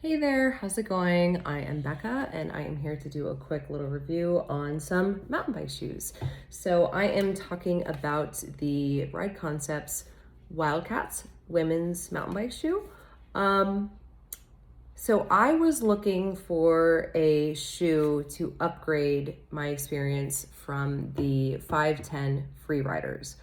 Hey there, how's it going? I am Beka and I am here to do a quick little review on some mountain bike shoes. So I am talking about the Ride Concepts Wildcats women's mountain bike shoe. So I was looking for a shoe to upgrade my experience from the 510 free riders.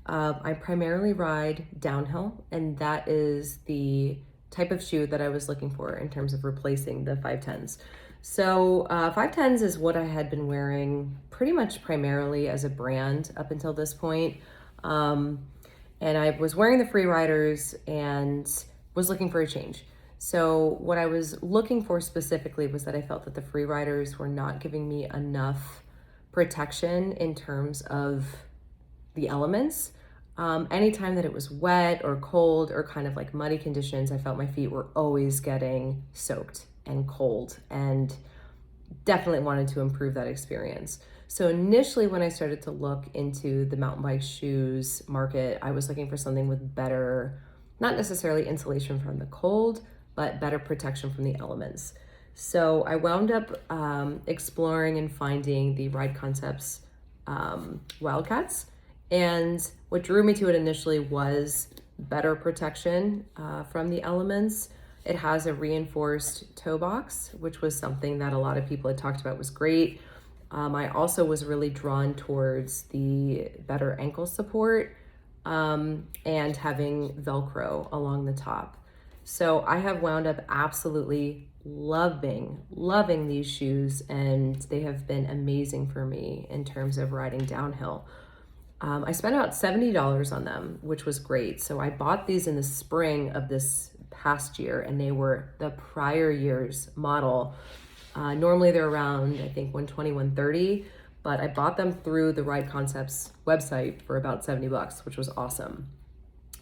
I primarily ride downhill, and that is the type of shoe that I was looking for in terms of replacing the 510s. So 510s is what I had been wearing pretty much primarily as a brand up until this point. And I was wearing the free riders and was looking for a change. So what I was looking for specifically was that I felt that the free riders were not giving me enough protection in terms of the elements. Anytime that it was wet or cold or kind of like muddy conditions, I felt my feet were always getting soaked and cold, and definitely wanted to improve that experience. So initially when I started to look into the mountain bike shoes market, I was looking for something with better, not necessarily insulation from the cold, but better protection from the elements. So I wound up exploring and finding the Ride Concepts Wildcats. And what drew me to it initially was better protection from the elements. It has a reinforced toe box, which was something that a lot of people had talked about was great. I also was really drawn towards the better ankle support and having Velcro along the top. So I have wound up absolutely loving these shoes, and they have been amazing for me in terms of riding downhill. I spent about $70 on them, which was great. So I bought these in the spring of this past year, and they were the prior year's model. Normally they're around, I think, 120, 130, but I bought them through the Ride Concepts website for about 70 bucks, which was awesome.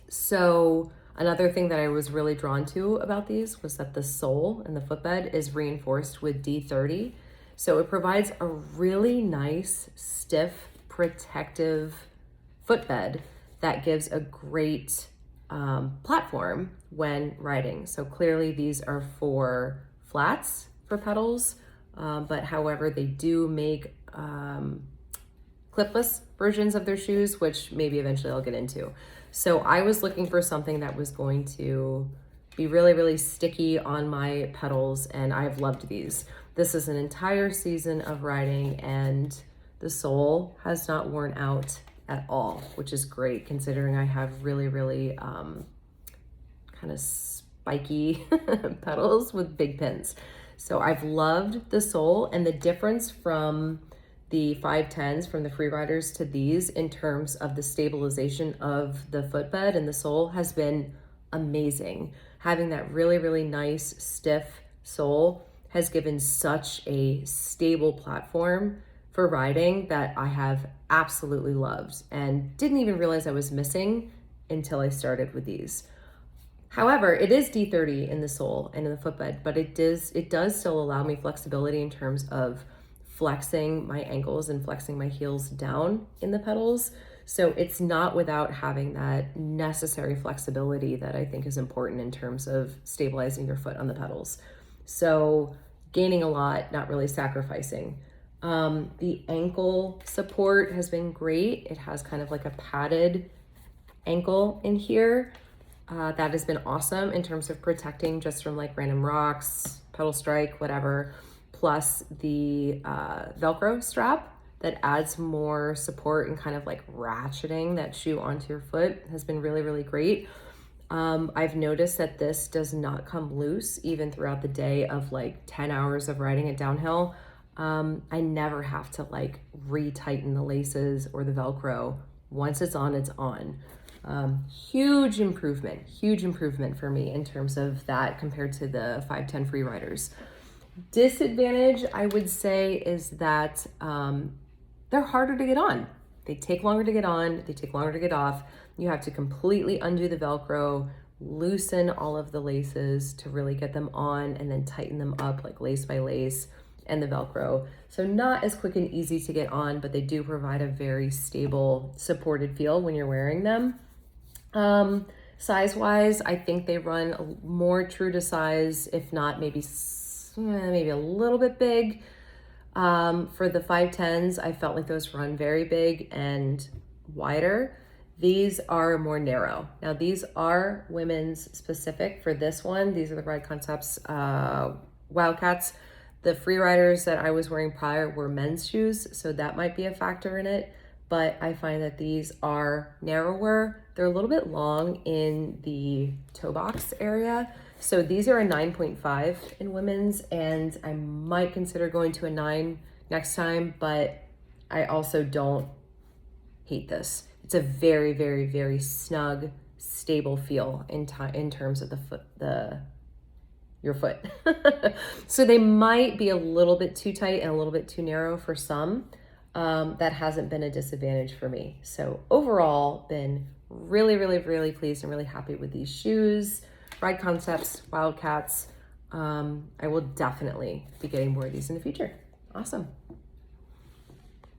So another thing that I was really drawn to about these was that the sole and the footbed is reinforced with D30. So it provides a really nice, stiff, protective footbed that gives a great platform when riding. So clearly these are for flats for pedals, but however, they do make clipless versions of their shoes, which maybe eventually I'll get into. So I was looking for something that was going to be really sticky on my pedals, and I've loved these. This is an entire season of riding, and the sole has not worn out at all, which is great considering I have really kind of spiky pedals with big pins. So I've loved the sole, and the difference from the 510s, from the free riders to these in terms of the stabilization of the footbed and the sole has been amazing. Having that really nice stiff sole has given such a stable platform for riding that I have absolutely loved and didn't even realize I was missing until I started with these. However, it is D30 in the sole and in the footbed, but it does still allow me flexibility in terms of flexing my ankles and flexing my heels down in the pedals. So it's not without having that necessary flexibility that I think is important in terms of stabilizing your foot on the pedals. So gaining a lot, not really sacrificing. The ankle support has been great. It has kind of like a padded ankle in here. That has been awesome in terms of protecting just from like random rocks, pedal strike, whatever. Plus the Velcro strap that adds more support and kind of like ratcheting that shoe onto your foot has been really great. I've noticed that this does not come loose even throughout the day of like 10 hours of riding it downhill. I never have to like retighten the laces or the Velcro. Once it's on, it's on. Huge improvement for me in terms of that compared to the 510 free riders. Disadvantage, I would say, is that they're harder to get on. They take longer to get on, they take longer to get off. You have to completely undo the Velcro, loosen all of the laces to really get them on, and then tighten them up like lace by lace and the Velcro. So not as quick and easy to get on, but they do provide a very stable, supported feel when you're wearing them. Size-wise, I think they run more true to size, if not maybe a little bit big. For the 510s, I felt like those run very big and wider. These are more narrow. Now, these are women's specific for this one. These are the Ride Concepts Wildcats. The free riders that I was wearing prior were men's shoes, so that might be a factor in it. But I find that these are narrower. They're a little bit long in the toe box area. So these are a 9.5 in women's, and I might consider going to a 9 next time, but I also don't hate this. It's a very, very, very snug, stable feel in terms of your foot. So they might be a little bit too tight and a little bit too narrow for some. That hasn't been a disadvantage for me. So overall, been really, really, really pleased and really happy with these shoes. Ride Concepts, Wildcats. I will definitely be getting more of these in the future. Awesome.